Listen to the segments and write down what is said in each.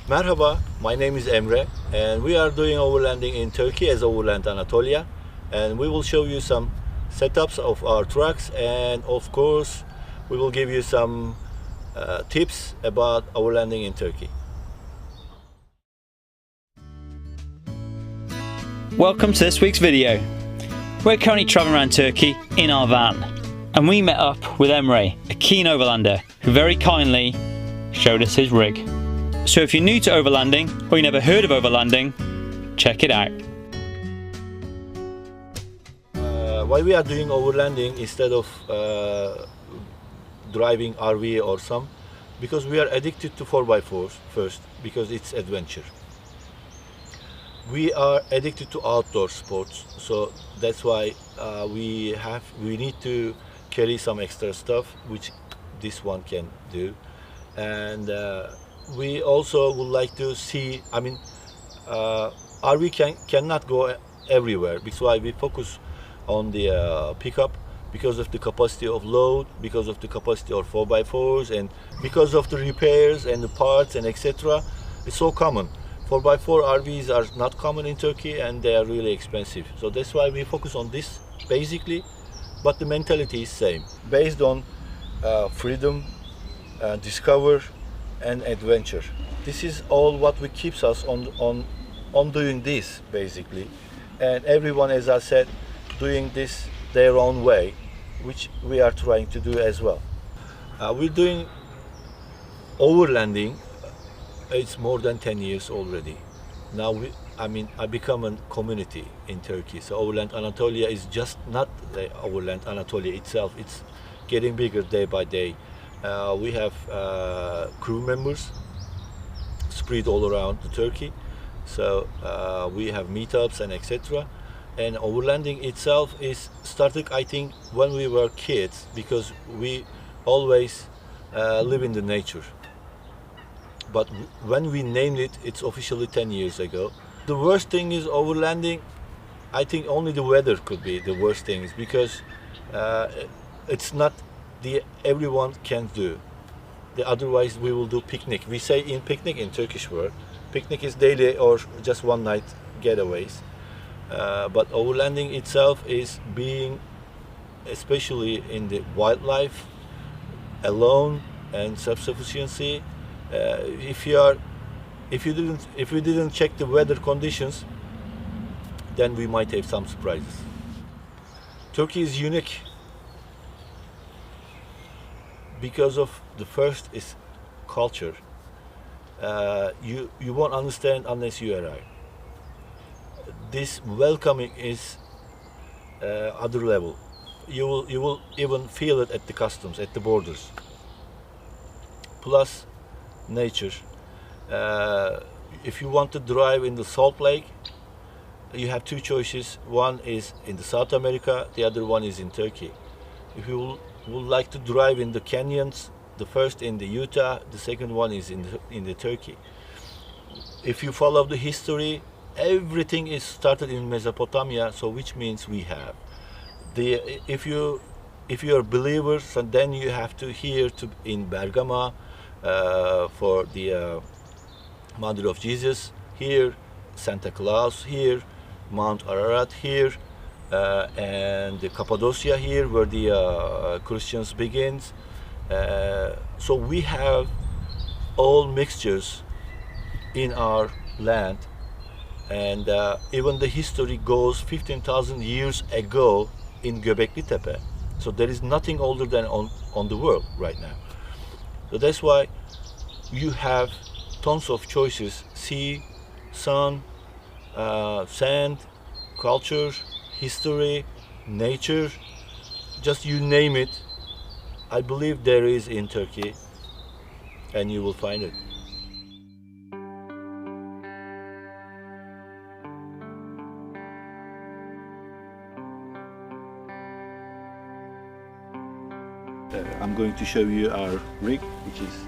Merhaba, my name is Emre and we are doing overlanding in Turkey as Overland Anatolia, and we will show you some setups of our trucks, and of course we will give you some tips about overlanding in Turkey. Welcome to this week's video. We're currently travelling around Turkey in our van, and we met up with Emre, a keen overlander, who very kindly showed us his rig. So if you're new to overlanding, or you never heard of overlanding, check it out. Why we are doing overlanding instead of driving RV or some? Because we are addicted to 4x4s first, because it's adventure. We are addicted to outdoor sports, so that's why we need to carry some extra stuff, which this one can do. And we also would like to see, RV cannot go everywhere, because why we focus on the pickup, because of the capacity of load, because of the capacity of 4x4s, and because of the repairs and the parts and etc. It's so common. 4x4 RVs are not common in Turkey and they are really expensive. So that's why we focus on this basically, but the mentality is same. Based on freedom, discover and adventure. This is all what we keeps us on doing this basically. And everyone, as I said, doing this their own way, which we are trying to do as well. We're doing overlanding. It's more than 10 years already. Now I become a community in Turkey. So Overland Anatolia is just not the Overland Anatolia itself. It's getting bigger day by day. We have crew members spread all around Turkey. So we have meetups and etc. And overlanding itself is started, I think, when we were kids, because we always live in the nature. But when we named it, it's officially 10 years ago. The worst thing is overlanding. I think only the weather could be the worst thing, because it's not everyone can do. Otherwise we will do picnic. We say in picnic in Turkish word. Picnic is daily or just one night getaways. But overlanding itself is being, especially in the wildlife, alone and self-sufficiency. If we didn't check the weather conditions, then we might have some surprises. Turkey is unique because of the first is culture. You won't understand unless you arrive. This welcoming is other level. You will even feel it at the customs, at the borders. Plus nature. If you want to drive in the Salt Lake, you have two choices. One is in the South America, the other one is in Turkey. If you would like to drive in the canyons, the first in the Utah, the second one is in the Turkey. If you follow the history, everything is started in Mesopotamia, so which means we have if you are believers, and then you have to here to in Bergama for the Mother of Jesus, here Santa Claus, here Mount Ararat, here and the Cappadocia here where the Christians begins. So we have all mixtures in our land, and even the history goes 15,000 years ago in Göbekli Tepe. So there is nothing older than on the world right now. So that's why you have tons of choices: sea, sun, sand, culture, history, nature, just you name it. I believe there is in Turkey, and you will find it. I'm going to show you our rig, which is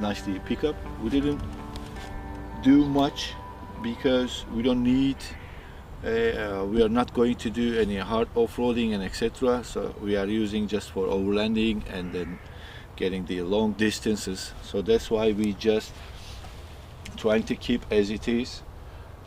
nicely pickup. We didn't do much because we don't need we are not going to do any hard off-roading and etc. So we are using just for overlanding and then getting the long distances. So that's why we just trying to keep as it is.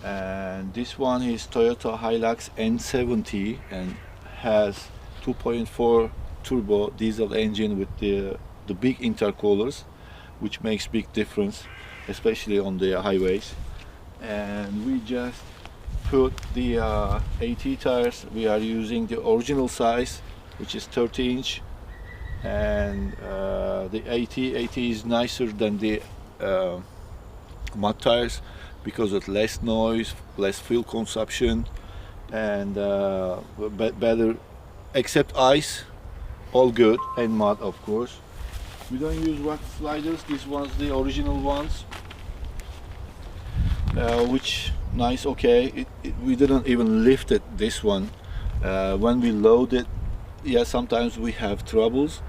And this one is Toyota Hilux N70 and has 2.4 turbo diesel engine with the big intercoolers, which makes big difference, especially on the highways. And we just put the AT tires. We are using the original size, which is 30-inch, and the AT is nicer than the mud tires because of less noise, less fuel consumption, and better, except ice, all good, and mud of course. We don't use rock sliders. These ones, the original ones, which nice, okay. We didn't even lift it, this one. When we load it, yeah, sometimes we have troubles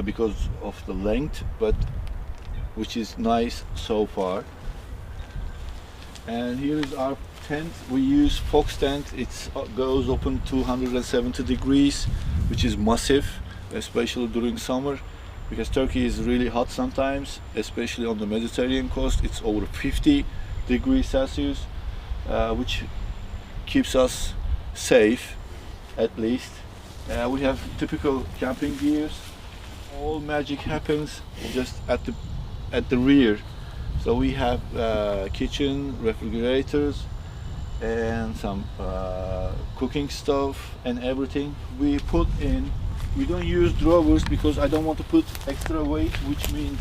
because of the length, but which is nice so far. And here is our tent. We use Fox tent. It goes open 270 degrees, which is massive, especially during summer, because Turkey is really hot sometimes, especially on the Mediterranean coast. It's over 50 degrees Celsius, which keeps us safe, at least. We have typical camping gears. All magic happens just at the rear. So we have kitchen, refrigerators, and some cooking stuff and everything. We put in. We don't use drawers because I don't want to put extra weight, which means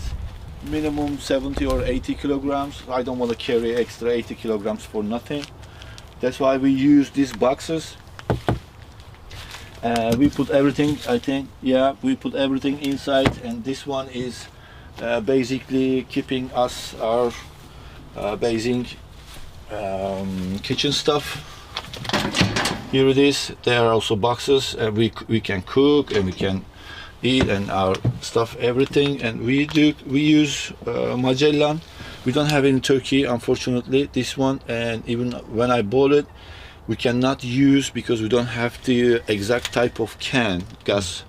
minimum 70 or 80 kilograms. I don't want to carry extra 80 kilograms for nothing. That's why we use these boxes. We put everything, I think, yeah, we put everything inside, and this one is basically keeping us our basic kitchen stuff. Here it is. There are also boxes, and we can cook and we can eat and our stuff, everything. And we use Magellan. We don't have it in Turkey, unfortunately, this one. And even when I bought it, we cannot use because we don't have the exact type of can gas.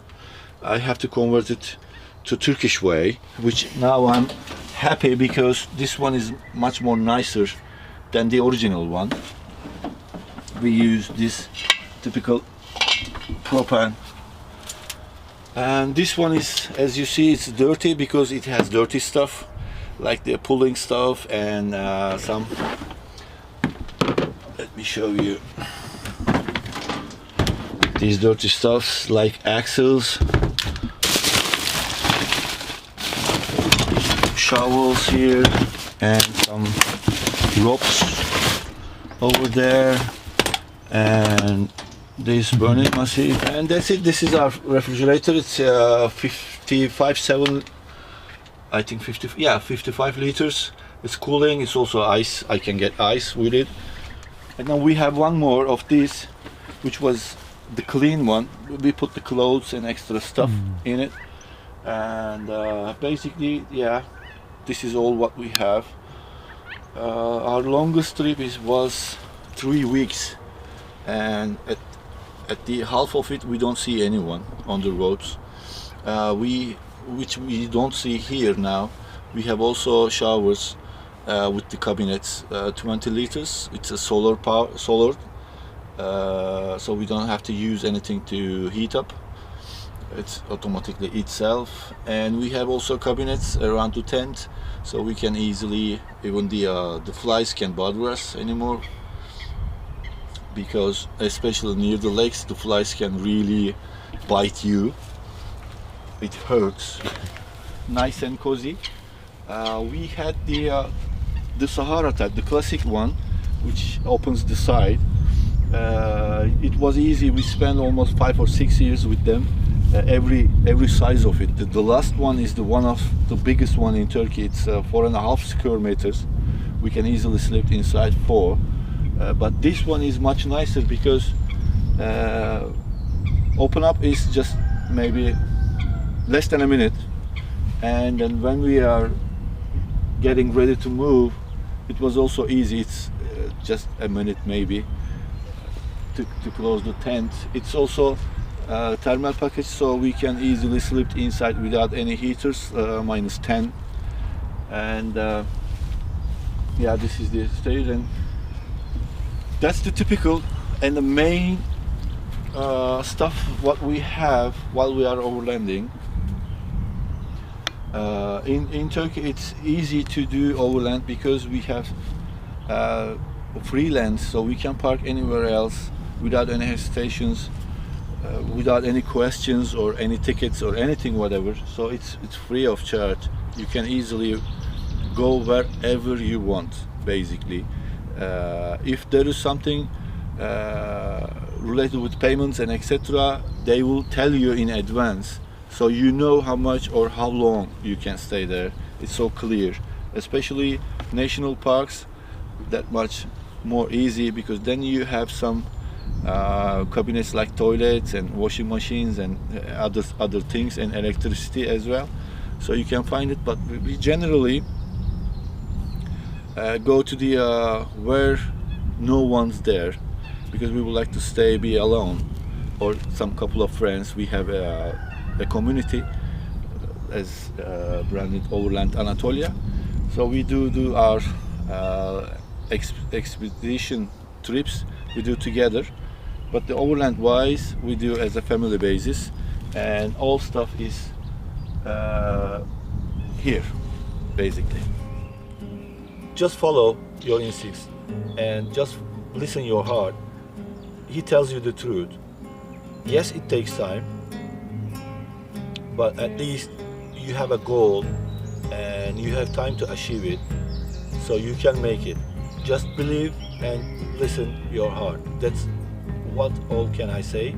I have to convert it to Turkish way, which now I'm happy because this one is much more nicer than the original one. We use this typical propane, and this one is, as you see, it's dirty because it has dirty stuff like the pulling stuff and some, let me show you, these dirty stuffs like axles, shovels here, and some ropes over there, and this burning massive, and that's it. This is our refrigerator. It's 55.7, I think 50, yeah, 55 liters. It's cooling. It's also ice. I can get ice with it. And now we have one more of this, which was the clean one. We put the clothes and extra stuff in it, and basically, yeah, this is all what we have. Our longest trip was 3 weeks, and at the half of it we don't see anyone on the roads, which we don't see here now. We have also showers with the cabinets, 20 liters. It's a solar, so we don't have to use anything to heat up. It's automatically itself. And we have also cabinets around the tent, so we can easily, even the flies can't bother us anymore, because especially near the lakes the flies can really bite you. It hurts. Nice and cozy. We had the Sahara type, the classic one, which opens the side. It was easy. We spent almost 5 or 6 years with them. Every size of it. The last one is one of the biggest one in Turkey. It's 4.5 square meters. We can easily sleep inside 4. But this one is much nicer because open up is just maybe less than a minute, and then when we are getting ready to move, it was also easy. It's just a minute maybe to close the tent. It's also thermal package, so we can easily sleep inside without any heaters, -10. And Yeah, this is the stage, and that's the typical and the main stuff what we have while we are overlanding. In Turkey it's easy to do overland because we have free land, so we can park anywhere else without any hesitations, without any questions or any tickets or anything whatever. So it's free of charge. You can easily go wherever you want basically. If there is something related with payments and etc., they will tell you in advance, so you know how much or how long you can stay there. It's so clear, especially national parks, that much more easy, because then you have some cabinets like toilets and washing machines and other things, and electricity as well, so you can find it. But we generally go to the where no one's there, because we would like to be alone, or some couple of friends. We have a community as branded Overland Anatolia, so we do our expedition trips we do together, but the overland wise we do as a family basis, and all stuff is here basically. Just follow your instincts and just listen your heart. He tells you the truth. Yes, it takes time, but at least you have a goal and you have time to achieve it, so you can make it. Just believe and listen your heart. That's what all can I say.